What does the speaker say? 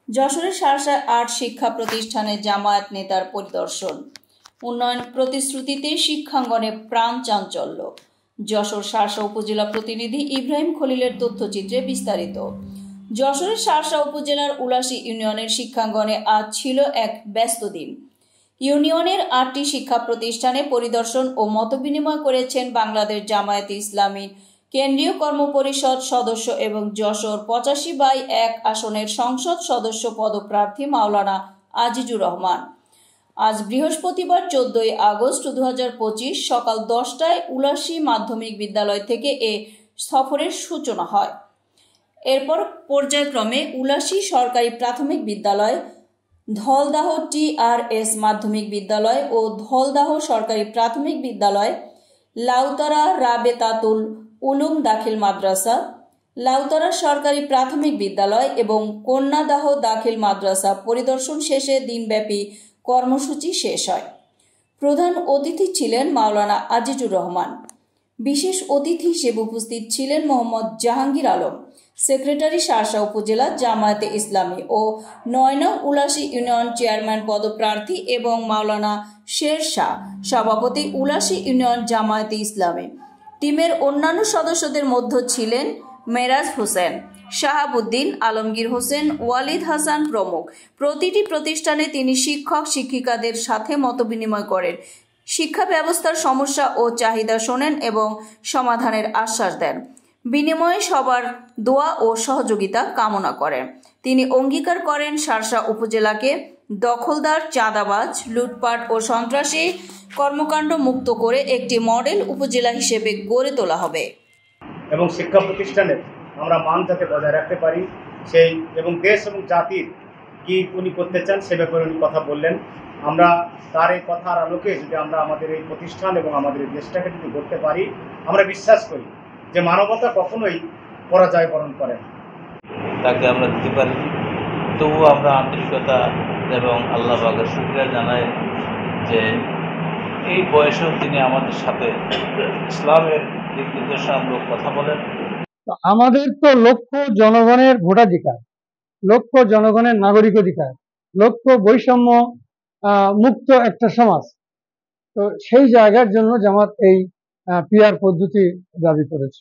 যশোরের শার্শায় ৮ শিক্ষা প্রতিষ্ঠানে জামায়াত নেতার পরিদর্শন। উন্নয়ন প্রতিশ্রুতিতে শিক্ষাঙ্গনে প্রাণ চাঞ্চল্য। যশোর শার্শা উপজেলা প্রতিনিধি ইব্রাহিম খলিলের তথ্যচিত্রে বিস্তারিত। যশোরের শার্শা উপজেলার উলাশী ইউনিয়নের শিক্ষাঙ্গনে আজ ছিল এক ব্যস্ত দিন। ইউনিয়নের ৮টি শিক্ষা প্রতিষ্ঠানে পরিদর্শন ও মতবিনিময় করেছেন বাংলাদেশ জামায়াতে ইসলামী কেন্দ্রীয় কর্মপরিষদ সদস্য এবং যশোর ৮৫/১ আসনের সংসদ সদস্য পদপ্রার্থী মাওলানা আজিজুর রহমান। আজ বৃহস্পতিবার ১৪ আগস্ট ২০২৫ সকাল ১০টায় উলাশী মাধ্যমিক বিদ্যালয় থেকে এ সফরের সূচনা হয়। এরপর পর্যায়ক্রমে উলাশী সরকারি প্রাথমিক বিদ্যালয়, ধলদাহ TRS মাধ্যমিক বিদ্যালয় ও ধলদাহ সরকারি প্রাথমিক বিদ্যালয়, লাউতারা রাবেতাতুল উলুম দাখিল মাদ্রাসা, লাউতারা সরকারি প্রাথমিক বিদ্যালয় এবং কন্যাদাহ দাখিল মাদ্রাসা পরিদর্শন শেষে দিনব্যাপী কর্মসূচি শেষ হয়। প্রধান অতিথি ছিলেন মাওলানা আজিজুর রহমান। বিশেষ অতিথি হিসেবে উপস্থিত ছিলেন মোহাম্মদ জাহাঙ্গীর আলম, সেক্রেটারি শার্শা উপজেলা জামায়াতে ইসলামী ও ৯ নং উলাশী ইউনিয়ন চেয়ারম্যান পদপ্রার্থী এবং মাওলানা শের শাহ, সভাপতি উলাশী ইউনিয়ন জামায়াতে ইসলামী। টিমের অন্যান্য সদস্যদের মধ্যে ছিলেন মেরাজ হোসেন, শাহাবুদ্দিন, আলমগীর হোসেন, ওয়ালিদ হাসান প্রমুখ। প্রতিটি প্রতিষ্ঠানে তিনি শিক্ষক শিক্ষিকাদের সাথে মতবিনিময় করেন, শিক্ষা ব্যবস্থার সমস্যা ও চাহিদা শোনেন এবং সমাধানের আশ্বাস দেন। বিনিময়ে সবার দোয়া ও সহযোগিতা কামনা করেন। তিনি অঙ্গীকার করেন শার্শা উপজেলাকে দখলদার, চাঁদাবাজ, লুটপাট ও সন্ত্রাসী কর্মকাণ্ড মুক্ত করে একটি মডেল উপজেলা হিসেবে গড়ে তোলা হবে এবং শিক্ষা প্রতিষ্ঠানে আমরা মান যাতে বজায় রাখতে পারি সেই এবং দেশ এবং জাতির কি উনি করতে চান সে ব্যাপারে উনি কথা বললেন। আমরা তার এই কথার আলোকে যদি আমরা আমাদের এই প্রতিষ্ঠান এবং আমাদের এই দেশটাকে যদি গড়তে পারি, আমরা বিশ্বাস করি যে মানবতা কখনোই পরাজয় বরণ করে না। তাকে আমরা দিতে পারি, তবুও আমরা আন্তরিকতা এবং আল্লাহ পাকের শুকরিয়া জানাই যে এই বয়সেও তিনি আমাদের সাথে ইসলামের দিক নির্দেশনামূলক কথা বলেন। আমাদের তো লক্ষ্য জনগণের ভোটাধিকার, লক্ষ্য জনগণের নাগরিক অধিকার, লক্ষ্য বৈষম্য মুক্ত একটা সমাজ। তো সেই জায়গার জন্য জামাত এই পিআর পদ্ধতি দাবি করেছে।